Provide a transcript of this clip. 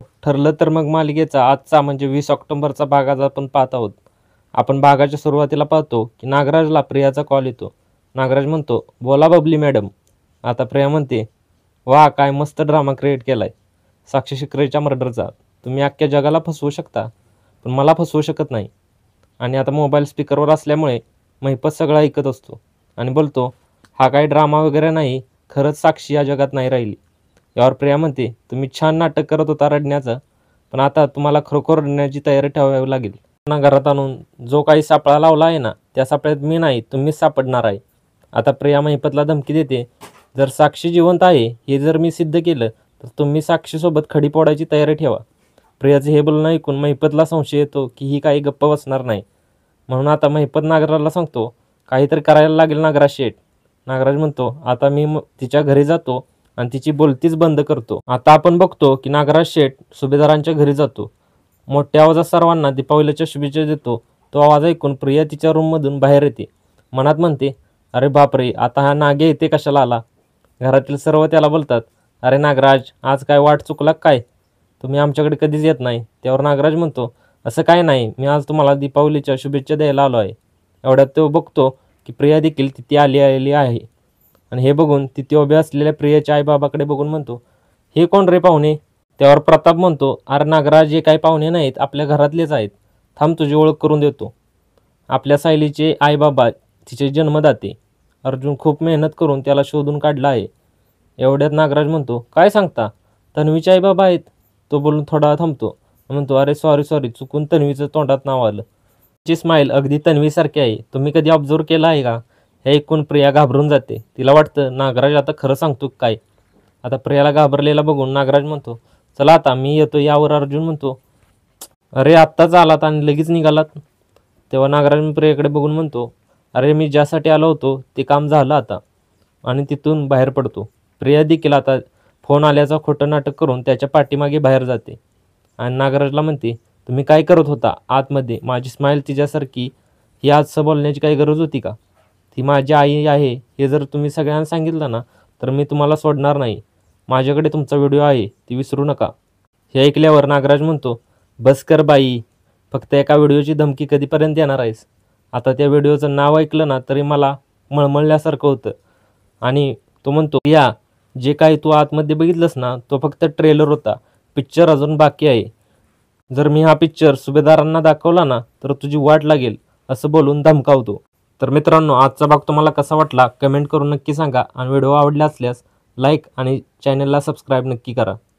ठरलं तर मग मालिकेचा आजचा म्हणजे 20 ऑक्टोबरचा भाग आज आपण पाहत आहोत. आपण भागाच्या सुरुवातीला पाहतो की नागराजला प्रियाचा कॉल येतो. नागराज म्हणतो, "बोला बबली मॅडम." आता प्रिया म्हणते, "वा काय मस्त ड्रामा क्रिएट केलाय. साक्षी शिकरेच्या मर्डरचा. तुम्ही अख्ख्या जगाला फसवू शकता, पण मला फसवू शकत नाही." आणि आता मोबाईल स्पीकरवर असल्यामुळे महिपत सगळं ऐकत असतो आणि बोलतो, "हा काही ड्रामा वगैरे नाही, खरंच साक्षी या जगात नाही राहिली." यावर प्रिया म्हणते, "तुम्ही छान नाटक करत होता रडण्याचं, पण आता तुम्हाला खरोखर रडण्याची तयारी ठेवावी लागेल. ना घरात आणून जो काही सापळा लावला आहे ना, त्या सापळ्यात मी नाही, तुम्हीच सापडणार आहे." आता प्रिया महिपतला धमकी देते, "जर साक्षी जिवंत आहे हे जर मी सिद्ध केलं, तर तुम्ही साक्षीसोबत खडी फोडायची तयारी ठेवा." प्रियाचे हे बोलणं ऐकून महिपतला संशय येतो की ही काही गप्प बसणार नाही. म्हणून आता महिपत नागराजला सांगतो, "काहीतरी करायला लागेल नागराज शेठ." नागराज म्हणतो, "आता मी तिच्या घरी जातो आणि तिची बोलतीच बंद करतो." आता आपण बघतो की नागराज शेठ सुभेदारांच्या घरी जातो. मोठ्या आवाजात सर्वांना दीपावलीच्या शुभेच्छा देतो. तो आवाज ऐकून प्रिया तिच्या रूममधून बाहेर येते. मनात म्हणते, "अरे बापरे, आता हा नागे येते कशाला आला?" घरातील सर्व त्याला बोलतात, "अरे नागराज, आज काय वाट चुकला काय? तुम्ही आमच्याकडे कधीच येत नाही." त्यावर नागराज म्हणतो, "असं काय नाही, मी आज तुम्हाला दीपावलीच्या शुभेच्छा द्यायला आलो आहे." एवढ्यात तो बघतो की प्रिया देखील तिथे आलेली आहे आणि हे बघून तिथे उभे असलेल्या प्रियाच्या आईबाबाकडे बघून म्हणतो, "हे कोण रे पाहुणे?" त्यावर प्रताप म्हणतो, "अरे नागराज, हे काही पाहुणे नाहीत, आपल्या घरातलेच आहेत. थांब तुझी ओळख करून देतो. आपल्या सायलीचे आईबाबा, तिचे जन्मदाते. अर्जुन खूप मेहनत करून त्याला शोधून काढला आहे." एवढ्यात नागराज म्हणतो, "काय सांगता? तन्वीचे आईबाबा आहेत?" तो बोलून थोडा थांबतो. म्हणतो, "अरे सॉरी, चुकून तन्वीचं तोंडात नाव आलं." ची स्माईल अगदी तन्वीसारखी आहे. तुम्ही कधी ऑब्झर्व केलं आहे का? हे ऐकून प्रिया घाबरून जाते. तिला वाटतं नागराज आता खरं सांगतो काय. आता प्रियाला घाबरलेला बघून नागराज म्हणतो, "चला आता मी येतो." यावर अर्जुन म्हणतो, "अरे आत्ताच आलात आणि लगेच निघालात?" तेव्हा नागराज प्रियाकडे बघून म्हणतो, "अरे मी ज्यासाठी आलो होतो ते काम झालं आता." आणि तिथून बाहेर पडतो. प्रिया देखील आता फोन आल्याचं खोटं नाटक करून त्याच्या पाठीमागे बाहेर जाते आणि नागराजला म्हणते, "तुम्ही काय करत होता आतमध्ये? माझी स्माईल तिच्यासारखी ही आजचं बोलण्याची काही गरज होती का? ती माझी आई आहे हे जर तुम्ही सगळ्यांना सांगितलं ना, तर मी तुम्हाला सोडणार नाही. माझ्याकडे तुमचा व्हिडिओ आहे, ती विसरू नका." हे ऐकल्यावर नागराज म्हणतो, "बस कर बाई, फक्त एका व्हिडिओची धमकी कधीपर्यंत देणार आहेस? आता त्या व्हिडिओचं नाव ऐकलं ना तरी मला मळमळल्यासारखं होतं." आणि तो म्हणतो, "या, जे काही तू आतमध्ये बघितलंस ना, तो फक्त ट्रेलर होता. पिक्चर अजून बाकी आहे. जर मी हा पिक्चर सुभेदारांना दाखवला ना, तर तुझी वाट लागेल." असं बोलून धमकावतो. तर मित्रांनो, आजचा भाग तुम्हाला कसा वाटला कमेंट करून नक्की सांगा आणि व्हिडिओ आवडला असल्यास लाईक आणि चॅनलला सबस्क्राईब नक्की करा.